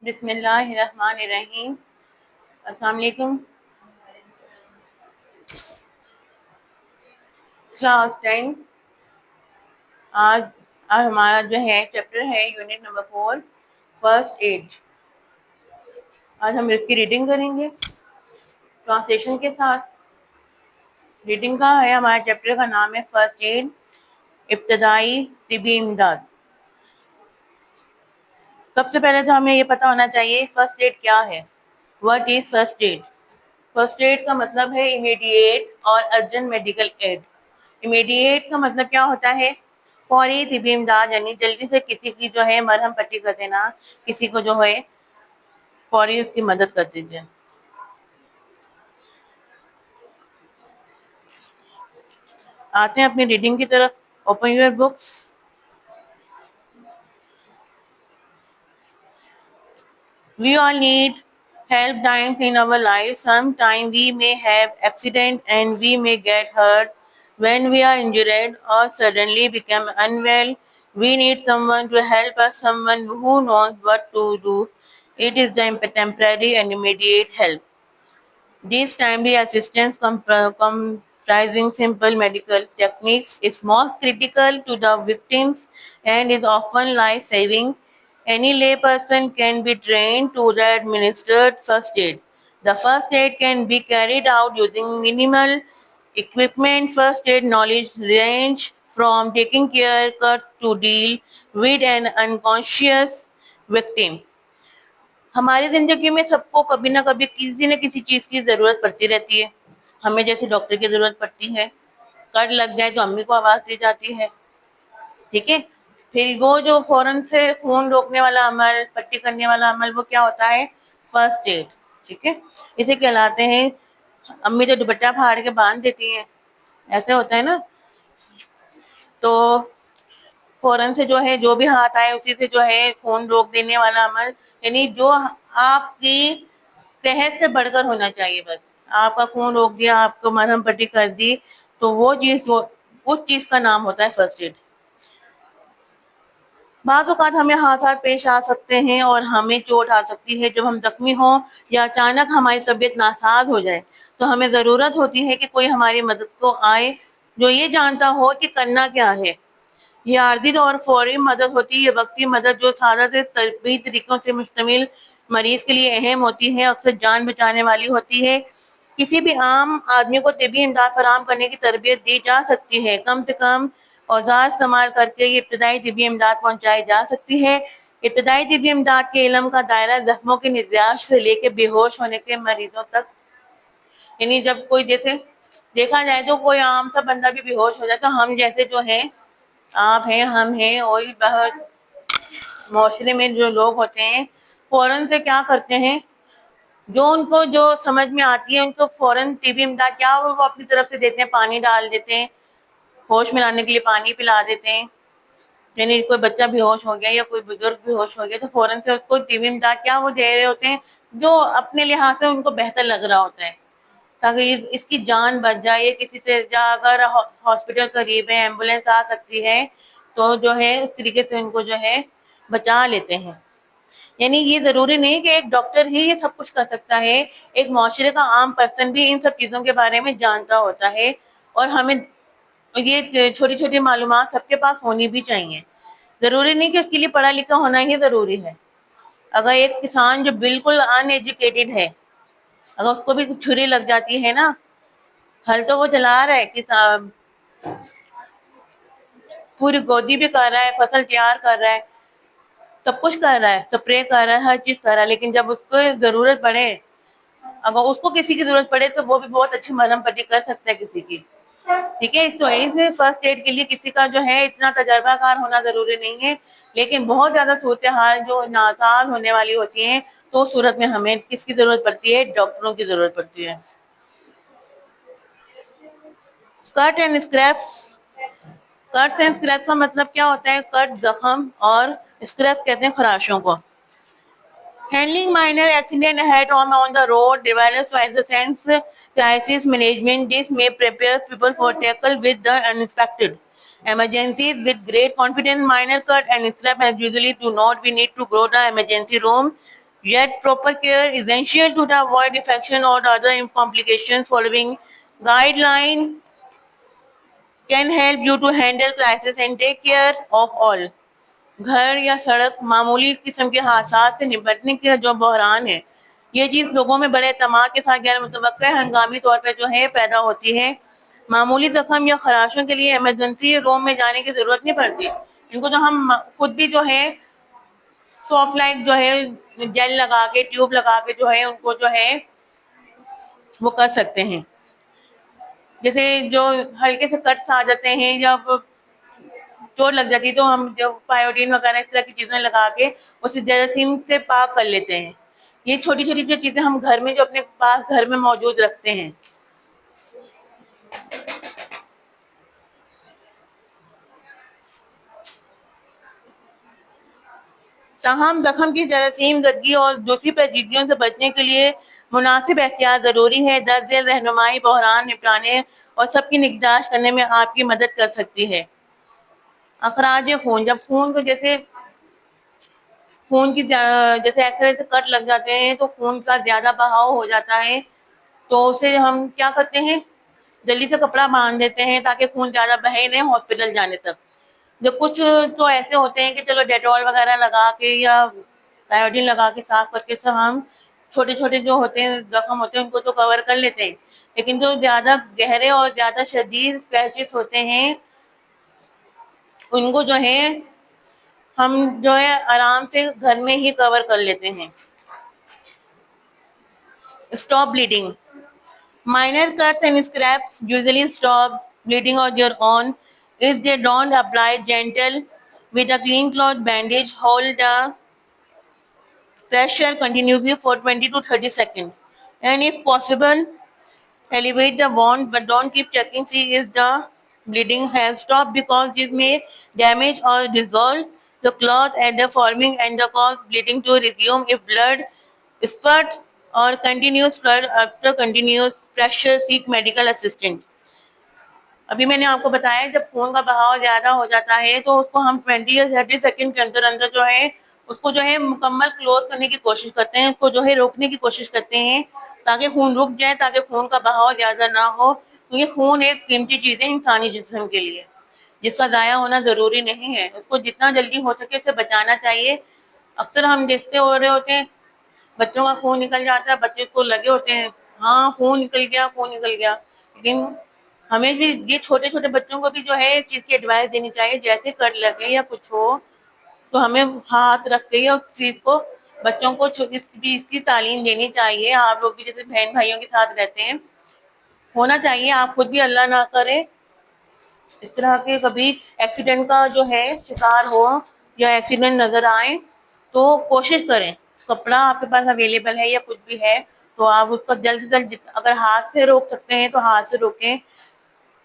بسم اللہ الرحمن الرحیم. السلام علیکم. کلاس 10. آج ہمارا جو ہے چیپٹر ہے یونٹ نمبر 4 فرسٹ ایڈ. آج ہم اس کی ریڈنگ کریں گے ٹرانسلیشن کے ساتھ. ریڈنگ کا ہے, ہمارا چیپٹر کا نام ہے فرسٹ ایڈ, ابتدائی طبی امداد. سب سے پہلے تو ہمیں یہ پتہ ہونا چاہیے فرسٹ ایڈ کیا ہے. What is first aid? First aid کا مطلب ہے امیڈیٹ اور ارجنٹ میڈیکل ایڈ. امیڈیٹ کا مطلب کیا ہوتا ہے؟ فوری طبی امداد, یعنی جلدی سے کسی کی جو ہے مرہم پٹی کر دینا, کسی کو جو ہے فوری اس کی مدد کر دیجیے. آتے ہیں اپنی ریڈنگ کی طرف. Open your books. We all need help times in our life. Sometimes we may have accident and we may get hurt. When we are injured or suddenly become unwell, we need someone to help us, someone who knows what to do. It is the temporary and immediate help. These timely assistance comprising simple medical techniques is most critical to the victims and is often life-saving. Any layperson can be trained to administer first aid. The first aid can be carried out using minimal equipment. First aid knowledge range from taking care cuts to deal with an unconscious victim. ہماری زندگی میں سب کو کبھی نہ کبھی کسی نہ کسی چیز کی ضرورت پڑتی رہتی ہے. ہمیں جیسے ڈاکٹر کی ضرورت پڑتی ہے, کٹ لگ جائے تو امی کو آواز دی جاتی ہے, ٹھیک ہے. پھر وہ جو فوراً سے خون روکنے والا عمل, پٹی کرنے والا عمل, وہ کیا ہوتا ہے؟ فرسٹ ایڈ, ٹھیک ہے. اسے کہلاتے ہیں, امی تو دوپٹہ پھاڑ کے باندھ دیتی ہیں, ایسے ہوتا ہے نا. تو فوراً سے جو ہے جو بھی ہاتھ آئے اسی سے جو ہے خون روک دینے والا عمل, یعنی جو آپ کی صحت سے بڑھ کر ہونا چاہیے. بس آپ کا خون روک دیا, آپ کو مرہم پٹی کر دی, تو وہ چیز جو اس چیز کا نام ہوتا ہے فرسٹ ایڈ. بعض اوقات ہمیں حادثات پیش آ سکتے ہیں اور ہمیں چوٹ آ سکتی ہے جب ہم زخمی ہوں یا اچانک ہماری طبیعت ناساز ہو جائے, تو ہمیں ضرورت ہوتی ہے کہ کوئی ہماری مدد کو آئے جو یہ جانتا ہو کہ کرنا کیا ہے. یہ عارضی اور فوری مدد ہوتی ہے. یہ وقتی مدد جو سادہ سے طبی طریقوں سے مشتمل مریض کے لیے اہم ہوتی ہے, اکثر جان بچانے والی ہوتی ہے. کسی بھی عام آدمی کو طبی امداد فراہم کرنے کی تربیت دی جا سکتی ہے. کم سے کم اوزار استعمال کر کے یہ ابتدائی طبی امداد پہنچائی جا سکتی ہے. ابتدائی طبی امداد کے علم کا دائرہ زخموں کے نجات سے لے کے بے ہوش ہونے کے مریضوں تک, یعنی جب کوئی جیسے دیکھا جائے تو کوئی عام سا بندہ بھی بے ہوش ہو جائے تو ہم جیسے جو ہیں, آپ ہیں, ہم ہیں, اور بہت معاشرے میں جو لوگ ہوتے ہیں فوراً سے کیا کرتے ہیں, جو ان کو جو سمجھ میں آتی ہے ان کو فوراً طبی امداد کیا وہ اپنی طرف سے دیتے ہیں, پانی ڈال دیتے ہیں, ہوش میں لانے کے لیے پانی پلا دیتے ہیں. یعنی کوئی بچہ بے ہوش ہو گیا یا کوئی بزرگ بے ہوش ہو گیا تو فوراً سے اس کو طبی امداد کیا وہ دے رہے ہوتے ہیں جو اپنے لحاظ سے ان کو بہتر لگ رہا ہوتا ہے, تاکہ اس کی جان بچ جائے. کسی سے اگر ہاسپٹل قریب ہے, ایمبولینس آ سکتی ہے, تو جو ہے اس طریقے سے ان کو جو ہے بچا لیتے ہیں. یعنی یہ ضروری نہیں کہ ایک ڈاکٹر ہی یہ سب کچھ کر سکتا ہے, ایک معاشرے کا عام پرسن بھی ان سب چیزوں کے بارے میں جانتا ہوتا ہے. اور ہمیں یہ چھوٹی چھوٹی معلومات سب کے پاس ہونی بھی چاہیے. ضروری نہیں کہ اس کے لیے پڑھا لکھا ہونا ہی ضروری ہے. اگر ایک کسان جو بالکل ان ایجوکیٹڈ ہے, اگر اس کو بھی چھری لگ جاتی ہے نا, ہل تو وہ چلا رہا ہے, کسان پوری گودی بھی کر رہا ہے, فصل تیار کر رہا ہے, سب کچھ کر رہا ہے, اسپرے کر رہا ہے, ہر چیز کر رہا ہے, لیکن جب اس کو ضرورت پڑے, اگر اس کو کسی کی ضرورت پڑے تو وہ بھی بہت اچھی مرہم پٹی کر سکتا ہے کسی کی, ٹھیک ہے. تو اس فرسٹ ایڈ کے لیے کسی کا جو ہے اتنا تجربہ کار ہونا ضروری نہیں ہے, لیکن بہت زیادہ صورتحال جو ناساز ہونے والی ہوتی ہیں تو اس صورت میں ہمیں کس کی ضرورت پڑتی ہے؟ ڈاکٹروں کی ضرورت پڑتی ہے. کٹ اینڈ اسکریپس. کٹ اینڈ اسکریپس کا مطلب کیا ہوتا ہے؟ کٹ زخم, اور اسکریپ کہتے ہیں خراشوں کو. Handling minor accident at home on the road develops by the sense crisis management. This may prepare people for tackle with the unexpected emergencies with great confidence. Minor cut and scrap as usually do not we need to go to the emergency room. Yet proper care is essential to avoid infection or other complications. Following guideline can help you to handle crisis and take care of all. گھر یا سڑک معمولی قسم کے حادثات سے نپٹنے کے جو بحران ہے، یہ چیز لوگوں میں بڑے اعتماد کے ساتھ غیر متوقع ہنگامی طور پہ جو ہے پیدا ہوتی ہے. معمولی زخم یا خراشوں کے لیے ایمرجنسی روم میں جانے کی ضرورت نہیں پڑتی. ان کو جو ہم خود بھی جو ہے سافٹ لائٹ جو ہے جیل لگا کے ٹیوب لگا کے جو ہے ان کو جو ہے وہ کر سکتے ہیں. جیسے جو ہلکے سے کٹس آ جاتے ہیں یا چوٹ لگ جاتی ہے تو ہم جو پائیوڈین وغیرہ اس طرح کی چیزیں لگا کے اسے جراثیم سے پاک کر لیتے ہیں. یہ چھوٹی چھوٹی جو چیزیں ہم گھر میں جو اپنے پاس گھر میں موجود رکھتے ہیں. تاہم زخم کی جراثیم زدگی اور دوسری پیچیدگیوں سے بچنے کے لیے مناسب احتیاط ضروری ہے. درج ذیل رہنمائی بحران نپٹانے اور سب کی نگہداشت کرنے میں آپ کی مدد کر سکتی ہے. اخراج خون، جب خون کو جیسے خون کی جیسے ایسے ویسے کٹ لگ جاتے ہیں تو خون کا زیادہ بہاؤ ہو جاتا ہے تو اسے ہم کیا کرتے ہیں جلدی سے کپڑا باندھ دیتے ہیں تاکہ خون زیادہ بہے نہیں ہاسپٹل جانے تک. جو کچھ تو ایسے ہوتے ہیں کہ چلو ڈیٹول وغیرہ لگا کے یا آیوڈین لگا کے صاف کر کے ہم چھوٹے چھوٹے جو ہوتے ہیں زخم ہوتے ہیں ان کو تو کور کر لیتے ہیں. لیکن جو زیادہ گہرے اور زیادہ شدید پیچز ہوتے ہیں ان کو جو ہے ہم جو ہے آرام سے گھر میں ہی کور کر لیتے ہیں. Stop bleeding. Minor cuts and scrapes usually stop bleeding on their own if they don't apply gentle with a clean cloth bandage. Hold the pressure continuously for 20 to 30 seconds. And if possible, elevate the wound, but don't keep checking. See if the bleeding has stopped because this may damage or dissolve the cloth and the forming and the cause bleeding to resume. If blood spurt or continuous flood after continuous pressure, seek medical assistance. ابھی میں نے آپ کو بتایا جب خون کا بہاؤ زیادہ ہو جاتا ہے تو اس کو ہم 20 یا 30 سیکنڈ کے اندر اندر جو ہے اس کو جو ہے مکمل کلوز کرنے کی کوشش کرتے ہیں, اس کو جو ہے روکنے کی کوشش کرتے ہیں تاکہ خون رک جائے, تاکہ خون کا بہاؤ زیادہ نہ ہو, کیونکہ خون ایک قیمتی چیز ہے انسانی جسم کے لیے جس کا ضائع ہونا ضروری نہیں ہے. اس کو جتنا جلدی ہو سکے اسے بچانا چاہیے. اکثر ہم دیکھتے ہو رہے ہوتے ہیں بچوں کا خون نکل جاتا ہے, بچے کو لگے ہوتے ہیں ہاں خون نکل گیا خون نکل گیا, لیکن ہمیں بھی یہ چھوٹے چھوٹے بچوں کو بھی جو ہے اس چیز کی ایڈوائس دینی چاہیے جیسے کٹ لگے یا کچھ ہو تو ہمیں ہاتھ رکھ کے اس چیز کو بچوں کو اس چیز کی تعلیم دینی چاہیے. آپ لوگ بھی جیسے بہن بھائیوں کے ساتھ رہتے ہیں ہونا چاہیے, آپ خود بھی اللہ نہ کرے اس طرح کے کبھی ایکسیڈنٹ کا جو ہے شکار ہو یا ایکسیڈنٹ نظر آئے تو کوشش کریں کپڑا آپ کے پاس اویلیبل ہے یا کچھ بھی ہے تو آپ اس کو جلد سے جلد اگر ہاتھ سے روک سکتے ہیں تو ہاتھ سے روکیں,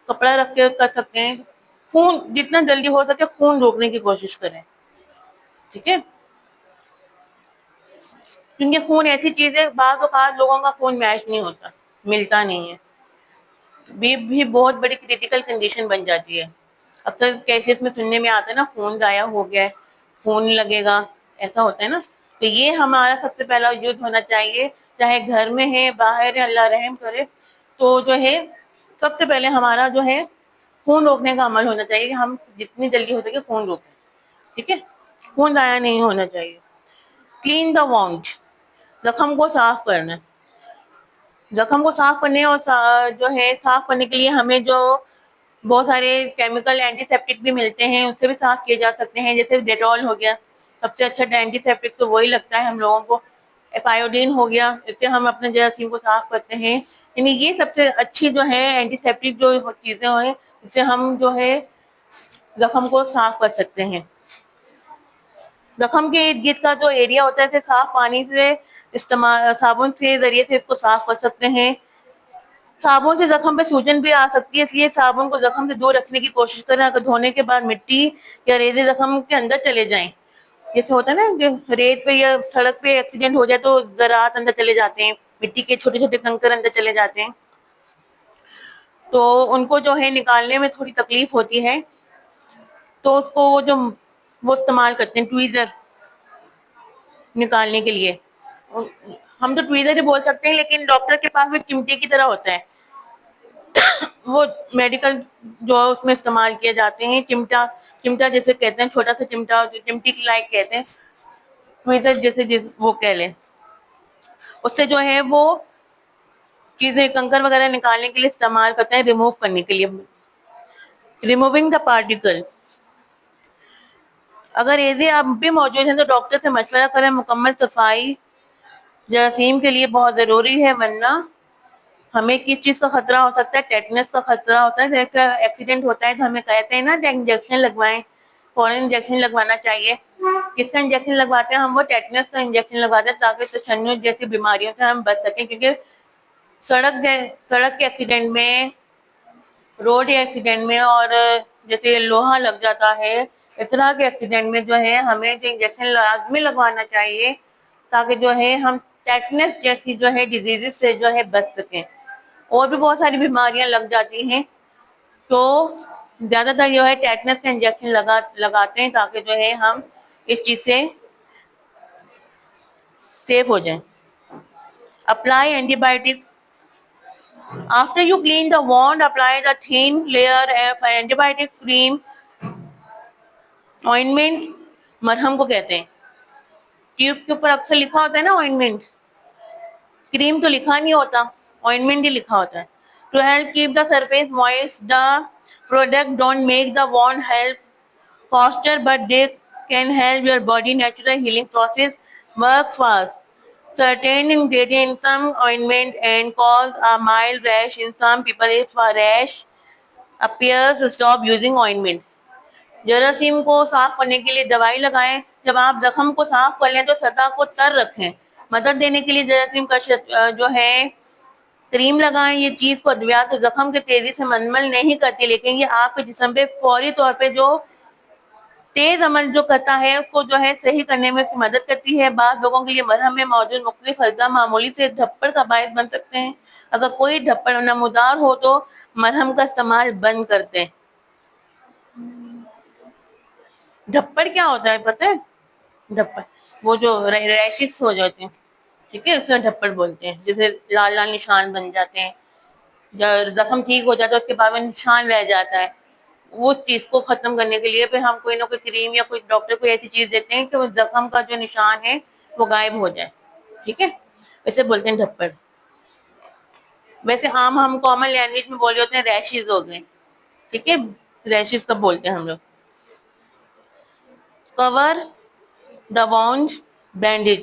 کپڑا رکھ کے کر سکتے ہیں. خون جتنا جلدی ہو سکے خون روکنے کی کوشش کریں, ٹھیک ہے, کیونکہ خون ایسی چیز ہے بعض اوقات لوگوں کا خون میچ نہیں ہوتا, ملتا نہیں ہے, بھی بہت بڑی کریٹیکل کنڈیشن بن جاتی ہے. اکثر کیسز میں سننے میں آتا ہے نا خون ضائع ہو گیا ہے خون لگے گا, ایسا ہوتا ہے نا. تو یہ ہمارا سب سے پہلا یوز ہونا چاہیے, چاہے گھر میں ہے باہر ہے, اللہ رحم کرے تو جو ہے سب سے پہلے ہمارا جو ہے خون روکنے کا عمل ہونا چاہیے کہ ہم جتنی جلدی ہو سکے خون روکیں, ٹھیک ہے, خون ضائع نہیں ہونا چاہیے. کلین دا وانڈ, زخم کو صاف کرنا. زخم کو صاف کرنے اور جو ہے صاف کرنے کے لیے ہمیں جو بہت سارے کیمیکل اینٹی سیپٹک بھی ملتے ہیں اس سے بھی صاف کیے جا سکتے ہیں, جیسے ڈیٹول ہو گیا سب سے اچھا اینٹی سیپٹک تو وہی لگتا ہے ہم لوگوں کو, ایپایوڈین ہو گیا, اس سے ہم اپنے جراثیم کو صاف کرتے ہیں. یعنی یہ سب سے اچھی جو ہے اینٹی سیپٹک جو چیزیں ہیں اس سے ہم جو ہے زخم کو صاف کر سکتے ہیں. زخم کے ارد گرد کا جو ایریا ہوتا ہے اسے صاف پانی سے استعمال صابن کے ذریعے سے اس کو صاف کر سکتے ہیں. صابن سے زخم پہ سوجن بھی آ سکتی ہے, اس لیے صابن کو زخم سے دور رکھنے کی کوشش کریں. اگر دھونے کے بعد مٹی یا ریزے زخم کے اندر چلے جائیں, جیسے ہوتا ہے نا کہ ریت پہ یا سڑک پہ ایکسیڈنٹ ہو جائے تو ذرات اندر چلے جاتے ہیں, مٹی کے چھوٹے چھوٹے کنکر اندر چلے جاتے ہیں تو ان کو جو ہے نکالنے میں تھوڑی تکلیف ہوتی ہے, تو اس کو وہ استعمال کرتے ہیں ٹویزر نکالنے کے لیے. ہم تو ٹویزر ہی بول سکتے ہیں، لیکن ڈاکٹر کے پاس وہ چمٹی کی طرح ہوتا ہے، وہ میڈیکل جو اس میں استعمال کیے جاتے ہیں، چمٹا، چمٹا جیسے کہتے ہیں، چھوٹا سا چمٹا جو چمٹی کی لائک کہتے ہیں، ٹویزر جیسے وہ کہہ لیں، اس سے جو ہے وہ چیزیں کنکر وغیرہ نکالنے کے لیے استعمال کرتے ہیں، ریموو کرنے کے لیے، ریموونگ دا پارٹیکل۔ اگر ایزی اب بھی موجود ہیں تو ڈاکٹر سے مشورہ کریں، مکمل صفائی جراثیم کے لیے بہت ضروری ہے، ورنہ ہمیں کس چیز کا خطرہ ہو سکتا ہے، ٹیٹنس کا خطرہ ہوتا ہے، جیسے ایکسیڈنٹ ہوتا ہے تو ہمیں کہتے ہیں نا انجیکشن لگوائیں، فوراً انجیکشن لگوانا چاہیے۔ کس کا انجیکشن لگواتے ہیں ہم؟ وہ ٹیٹنس کا انجیکشن لگواتے ہیں تاکہ تشنج جیسی بیماریوں سے ہم بچ سکیں، کیونکہ سڑک کے ایکسیڈنٹ میں، روڈ ایکسیڈنٹ میں، اور جیسے لوہا لگ جاتا ہے، اس طرح کے ایکسیڈنٹ میں جو ہے ہمیں جو انجیکشن لازمی لگوانا چاہیے تاکہ جو ہے ہم ٹیٹنس جیسی جو ہے ڈیزیز سے جو ہے بچ سکیں۔ اور بھی بہت ساری بیماریاں لگ جاتی ہیں، تو زیادہ تر جو ہے ٹیٹنس کا انجیکشن لگاتے ہیں تاکہ جو ہے ہم اس چیز سے سیف ہو جائیں۔ Apply antibiotic after you clean the wound, apply the thin layer of antibiotic cream, ointment، مرہم کو کہتے ہیں، ٹیوب کے اوپر اکثر لکھا ہوتا ہے نا ointment، کریم تو لکھا نہیں ہوتا، ointment ہی لکھا ہوتا ہے۔ To help keep the surface moist, the product don't make the wound help faster, but they can help your body natural healing process work fast. Certain ingredients in some ointment and cause a mild rash in some people. If a rash appears, stop using ointment. جراثیم کو صاف کرنے کے لیے دوائی لگائیں، جب آپ زخم کو صاف کر لیں تو سطح کو تر رکھیں۔ مدد دینے کے لیے جراثیم کا جو ہے کریم لگائیں۔ یہ چیز کو ادویات کو زخم کے تیزی سے منمل نہیں کرتی، لیکن یہ آپ کے جسم پہ فوری طور پہ جو تیز عمل جو کرتا ہے اس کو جو ہے صحیح کرنے میں اس کی مدد کرتی ہے۔ بعض لوگوں کے لیے مرہم میں موجود مختلف اجزاء معمولی سے دھپڑ کا باعث بن سکتے ہیں۔ اگر کوئی دھپڑ نمودار ہو تو مرہم کا استعمال بند کر دیں۔ دھپڑ کیا ہوتا ہے پتہ ہے؟ دھپڑ وہ جو ریشز ہو جاتے ہیں، ٹھیک ہے، اس میں دھپڑ بولتے ہیں، جیسے لال لال نشان بن جاتے ہیں، جب زخم ٹھیک ہو جاتا ہے اس کے بعد میں نشان رہ جاتا ہے، وہ چیز کو ختم کرنے کے لیے پھر ہم کوئی نہ کوئی کریم یا کوئی ڈاکٹر کوئی ایسی چیز دیتے ہیں کہ وہ زخم کا جو نشان ہے وہ غائب ہو جائے، ٹھیک ہے، اسے بولتے ہیں دھپڑ۔ ویسے عام ہم کامن لینگویج میں بولے ہوتے ہیں ریشز ہو گئے، ٹھیک ہے، ریشز کب بولتے ہیں ہم لوگ۔ کور دا wound بینڈیج،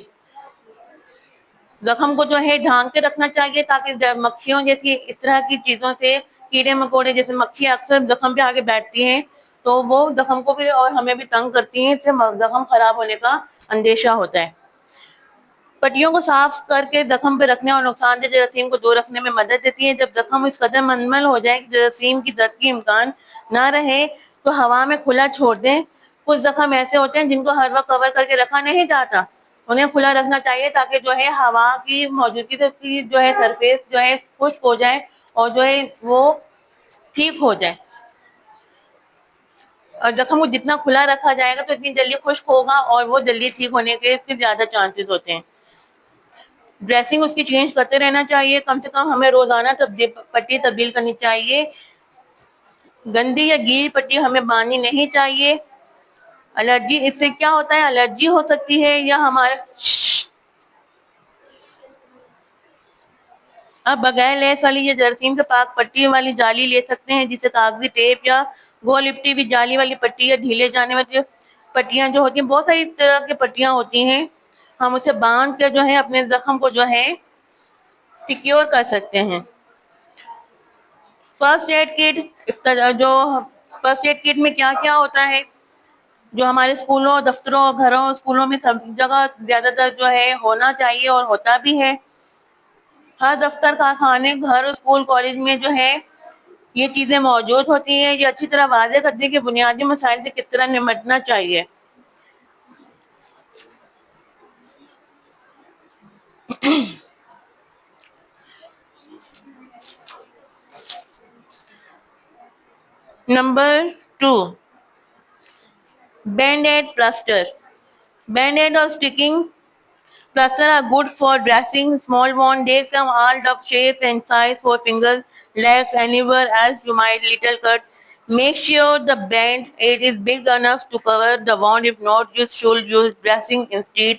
زخم کو جو ہے ڈھانک کے رکھنا چاہیے تاکہ مکھیوں جیسی اس طرح کی چیزوں سے، کیڑے مکوڑے جیسے مکھیاں اکثر زخم پہ آگے بیٹھتی ہیں تو وہ زخم کو بھی اور ہمیں بھی تنگ کرتی ہیں، اس سے زخم خراب ہونے کا اندیشہ ہوتا ہے۔ پٹیوں کو صاف کر کے زخم پہ رکھنے اور نقصان دہ جراثیم کو دور رکھنے میں مدد دیتی ہے۔ جب زخم اس قدر منمل ہو جائے کہ جراثیم کی زد کی امکان نہ رہے تو ہوا میں کھلا چھوڑ دیں۔ کچھ زخم ایسے ہوتے ہیں جن کو ہر وقت کور کر کے رکھا نہیں جاتا، انہیں کھلا رکھنا چاہیے تاکہ جو ہے ہوا کی موجودگی سے اس کی جو ہے سرفیس جو ہے خشک ہو جائے اور جو ہے وہ ٹھیک ہو جائے۔ اور زخم کو جتنا کھلا رکھا جائے گا تو اتنی جلدی خشک ہوگا اور وہ جلدی ٹھیک ہونے کے اس کے زیادہ چانسز ہوتے ہیں۔ ڈریسنگ اس کی چینج کرتے رہنا چاہیے، کم سے کم ہمیں روزانہ پٹی تبدیل کرنی چاہیے۔ گندی یا گیلی پٹی ہمیں باندھنی نہیں چاہیے۔ الرجی، اس سے کیا ہوتا ہے، الرجی ہو سکتی ہے یا ہمارے اب بغیر لیس والی یا جراثیم سے پاک پٹی والی جالی لے سکتے ہیں، جسے کاغذی ٹیپ یا گول لپٹی بھی جالی والی پٹی یا ڈھیلے جانے والی پٹیاں جو ہوتی ہیں، بہت ساری طرح کی پٹیاں ہوتی ہیں، ہم اسے باندھ کے جو ہے اپنے زخم کو جو ہے سیکیور کر سکتے ہیں۔ فرسٹ ایڈ کٹ، جو فرسٹ ایڈ کٹ میں کیا کیا ہوتا ہے، جو ہمارے اسکولوں، دفتروں، گھروں، اسکولوں میں سب جگہ زیادہ تر جو ہے ہونا چاہیے اور ہوتا بھی ہے۔ ہر دفتر، کارخانے، گھر، اسکول، کالج میں جو ہے یہ چیزیں موجود ہوتی ہیں۔ یہ اچھی طرح واضح کرتی ہے کہ بنیادی مسائل سے کس طرح نمٹنا چاہیے۔ Number 2، band aid plaster. Band aid اور sticking Plaster are good for dressing small wounds. They come all of shapes and size for fingers, legs, anywhere else you might little cut. Make sure the band aid is big enough to cover the wound. If not, you should use dressing instead.